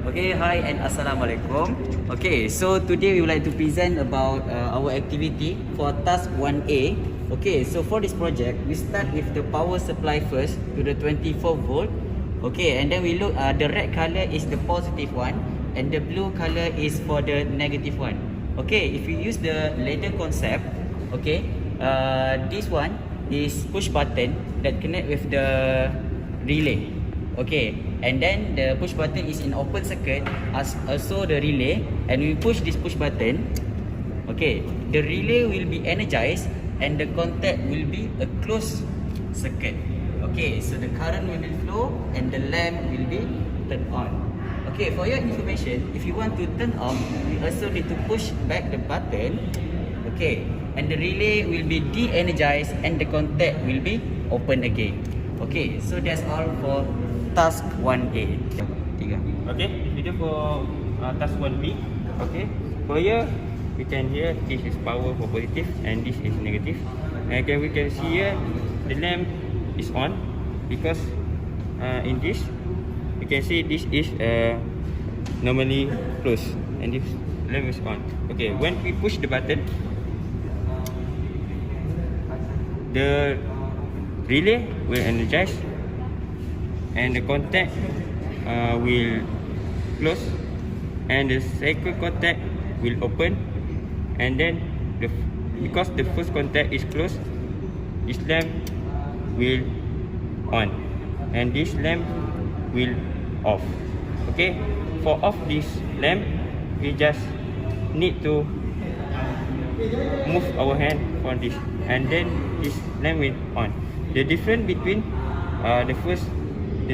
Okay, hi and Assalamualaikum. Okay, so today we would like to present about our activity for task 1A. Okay, so for this project, we start with the power supply first to the 24 volt. Okay, and then we look, the red color is the positive one and the blue color is for the negative one. Okay, if you use the ladder concept, okay, this one is push button that connect with the relay. Okay, and then the push button is in open circuit, as also the relay, and we push this push button. Okay, the relay will be energized and the contact will be a closed circuit. Okay, so the current will flow and the lamp will be turned on. Okay, for your information, if you want to turn off, you also need to push back the button. Okay, and the relay will be de-energized and the contact will be open again. Okay, so that's all for task 1A. Okay, video for task 1B. Okay, for here we can hear this is power for positive and this is negative. And again we can see here the lamp is on because in this you can see this is normally closed and this lamp is on. Okay, when we push the button, the relay will energize and the contact will close and the second contact will open, and then because the first contact is closed, this lamp will on and this lamp will off. Okay, for off this lamp we just need to move our hand on this and then this lamp will on. The difference between the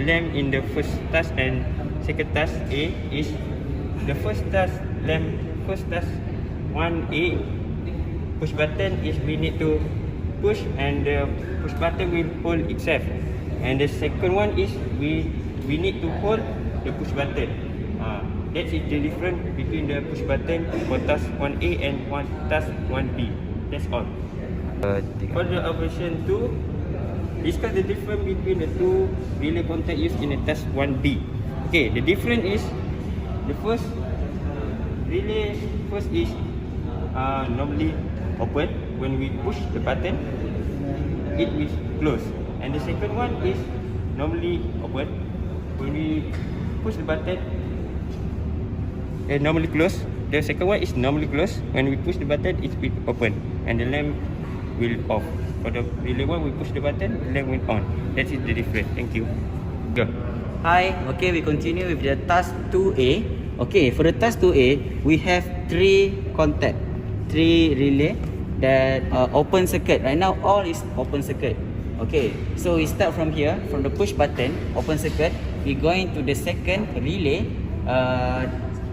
lamp in the first task and second task A is the first task 1A push button is we need to push and the push button will hold itself, and the second one is we need to hold the push button. That is the difference between the push button for task 1A and task 1B. That's all. For the operation 2, discuss the difference between the two relay contact used in the task 1B. Okay, the difference is the first relay is normally open. When we push the button, it will close, and the second one is normally open. When we push the button, it normally close. The second one is normally closed. When we push the button, it will open, and the lamp will off. For the relay one, we push the button, the lamp will on. That is the difference. Thank you. Go. Hi, okay, we continue with the task 2A. Okay, for the task 2A, we have 3 relay that are open circuit. Right now, all is open circuit. Okay, so we start from here, from the push button, open circuit. We go into the second relay,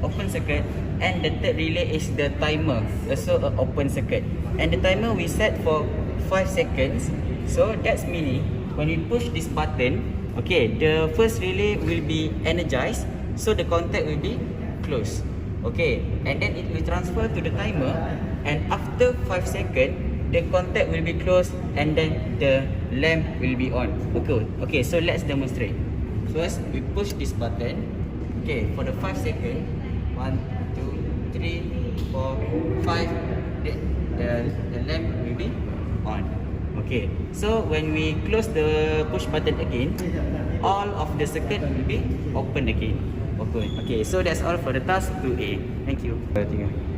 open circuit, and the third relay is the timer, also open circuit. And the timer we set for 5 seconds. So that's meaning when we push this button, okay, the first relay will be energized, so the contact will be closed. Okay, and then it will transfer to the timer, and after 5 seconds, the contact will be closed, and then the lamp will be on. Okay, so let's demonstrate. First, we push this button. Okay, for the 5 seconds, 1, 2, 3, 4, 5, the lamp will be on. Okay, so when we close the push button again, all of the circuit will be open again. Okay, so that's all for the task 2A. Thank you.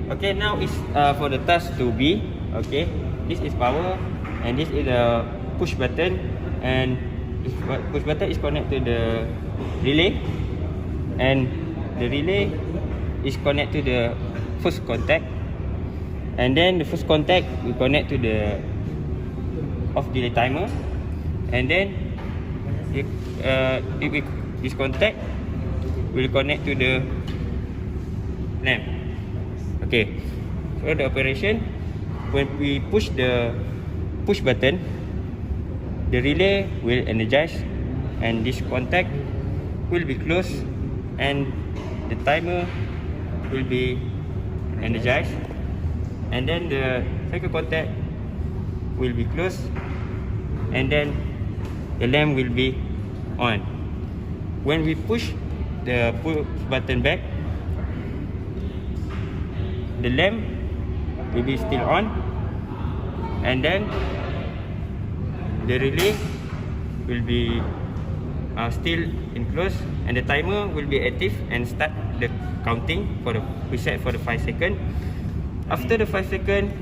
Okay, now is for the task 2B. Okay, this is power and this is the push button, and this push button is connected to the relay, and the relay is connected to the first contact, and then the first contact we connect to the off delay timer, and then this contact will connect to the lamp. Okay, for the operation, when we push the push button, the relay will energize and this contact will be closed and the timer will be energized, and then the second contact will be closed, and then the lamp will be on. When we push the push button back, the lamp will be still on, and then the relay will be still enclosed, and the timer will be active and start the counting for the preset for the 5 seconds. After the 5 seconds,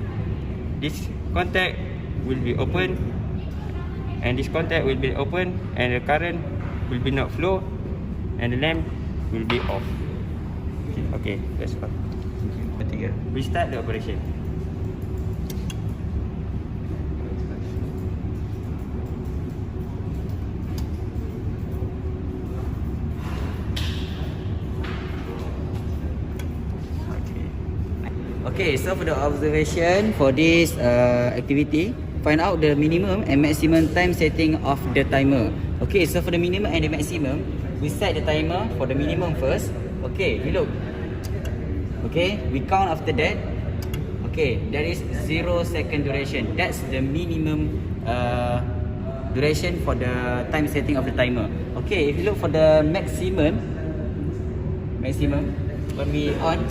this contact will be open, and this contact will be open, and the current will be not flow, and the lamp will be off. Okay, that's all. Ketiga, we start the operation. Okay, so for the observation for this activity, find out the minimum and maximum time setting of the timer. Okay, so for the minimum and the maximum, we set the timer for the minimum first. Okay, we look. Okay, we count after that. Okay, that is 0 second duration. That's the minimum duration for the time setting of the timer. Okay, if you look for the maximum, when we on.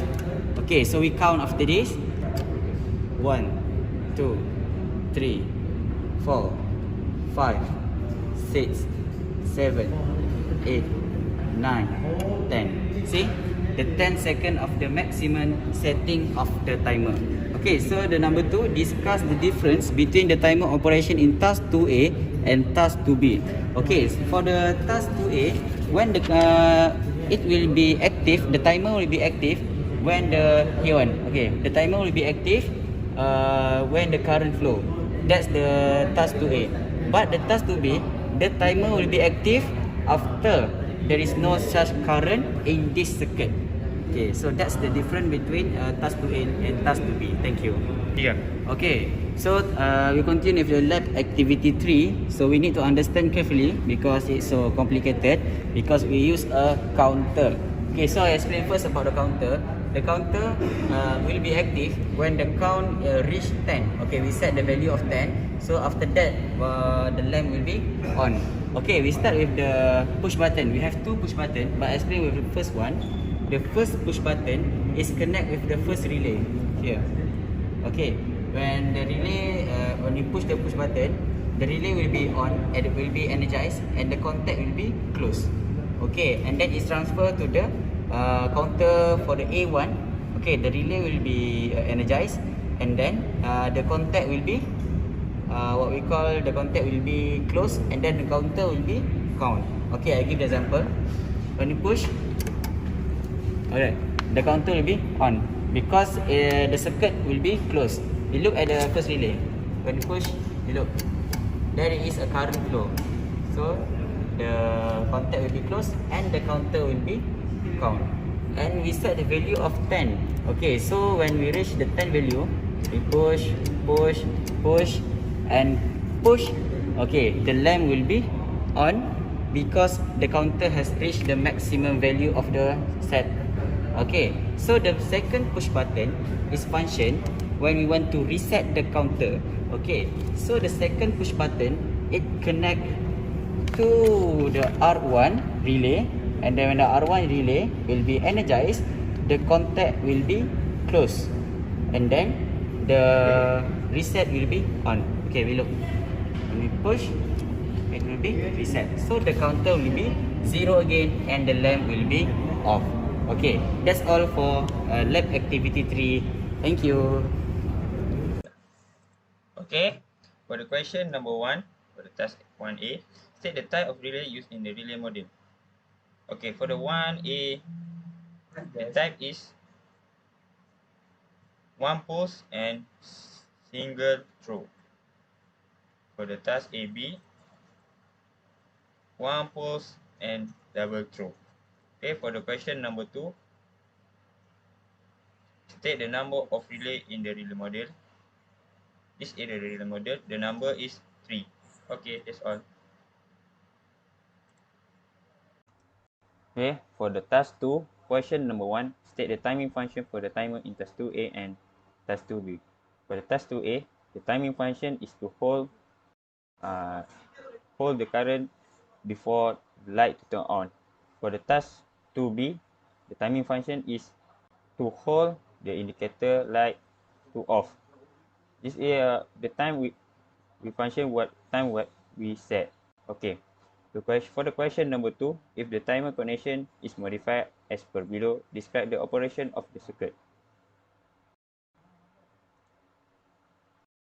Okay, so we count after this. 1, 2, 3, 4, 5, 6, 7, 8, 9, 10. See? The 10 second of the maximum setting of the timer. Okay, so the number 2, discuss the difference between the timer operation in task 2A and task 2B. Okay, for the task 2A, when the it will be active, the timer will be active when the here one. Okay, the timer will be active when the current flow. That's the task 2A. But the task 2B, the timer will be active after there is no such current in this circuit. Okay, so that's the difference between task 2A and task 2B. Thank you. Yeah. Okay, so we continue with the lab activity 3. So we need to understand carefully because it's so complicated, because we use a counter. Okay, so I explain first about the counter. The counter will be active when the count reach 10. Okay, we set the value of 10. So after that, the lamp will be on. Okay, we start with the push button. We have 2 push button, but I explain with the first one. The first push button is connect with the first relay here. Okay, when the relay, when you push the push button, the relay will be on and it will be energized, and the contact will be closed. Okay, and then it's transferred to the counter for the A1. Okay, the relay will be energized, and then the contact will be what we call the contact will be closed, and then the counter will be count. Okay, I give the example. When you push, alright, the counter will be on because the circuit will be closed. You look at the first relay. When you push, you look, there is a current flow, so the contact will be closed and the counter will be count. And we set the value of 10. Okay, so when we reach the 10 value, we push, and push. Okay, the lamp will be on because the counter has reached the maximum value of the set. Okay, so the second push button is function when we want to reset the counter. Okay, so the second push button, it connect to the R1 relay, and then when the R1 relay will be energized, the contact will be closed, and then the reset will be on. Okay, we look. When we push, it will be reset. So the counter will be 0 again, and the lamp will be off. Okay, that's all for lab activity 3. Thank you. Okay, for the question number 1, for the task 1A, state the type of relay used in the relay model. Okay, for the 1A, the type is one pulse and single throw. For the task AB, one pulse and double throw. Okay, for the question number 2, state the number of relay in the relay model. This is the relay model. The number is 3. Okay, that's all. Okay, for the task 2, question number 1, state the timing function for the timer in task 2A and task 2B. For the task 2A, the timing function is to hold the current before the light to turn on. For the task 2B, the timing function is to hold the indicator light to off. This is the time we function what time what we set. Okay. For the question number 2, if the timer connection is modified as per below, describe the operation of the circuit.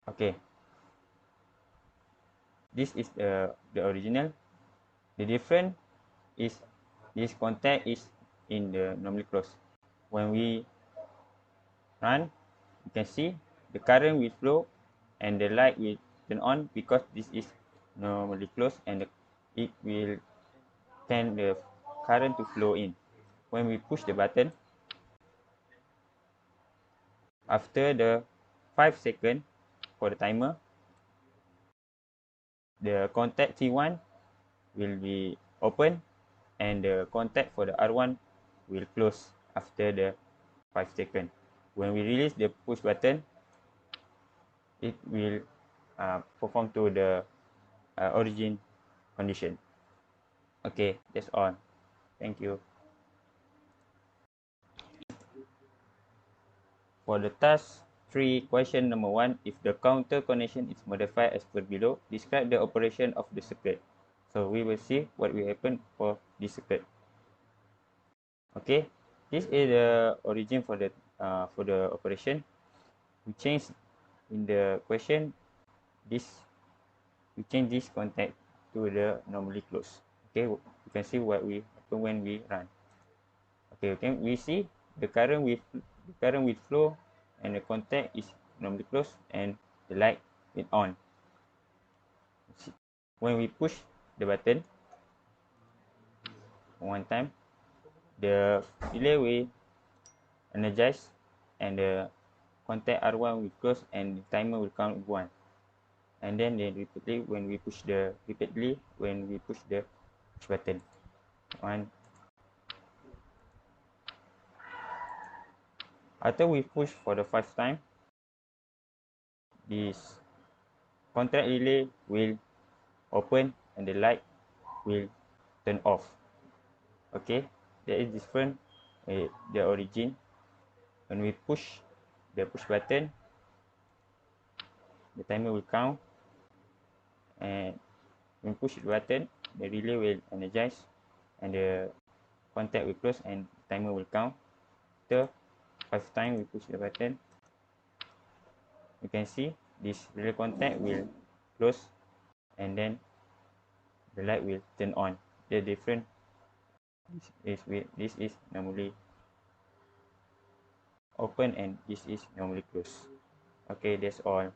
Okay. This is the original. The difference is this contact is in the normally closed. When we run, you can see the current will flow and the light will turn on because this is normally closed, and it will send the current to flow in. When we push the button, after the 5 seconds for the timer, the contact T1 will be open and the contact for the R1 will close after the 5 seconds. When we release the push button, it will perform to the origin condition. Okay, that's all. Thank you. For the task 3, question number 1, if the counter connection is modified as per below, describe the operation of the circuit. So we will see what will happen for this circuit. Okay, this is the origin for the operation. We change in the question this. We change this contact to the normally closed. Okay, you can see what will happen when we run. Okay, we see the current will flow and the contact is normally closed and the light is on. When we push the button one time, the relay will energize and the contact R1 will close and the timer will count 1. And then repeatedly when we push the push button 1. After we push for the 5th time, this contact relay will open and the light will turn off. Okay, that is different the origin. When we push the push button, the timer will count, and when push the button, the relay will energize and the contact will close and timer will count. After 5 times we push the button, you can see this relay contact will close and then the light will turn on. The difference this is normally open and this is normally closed. Okay, that's all.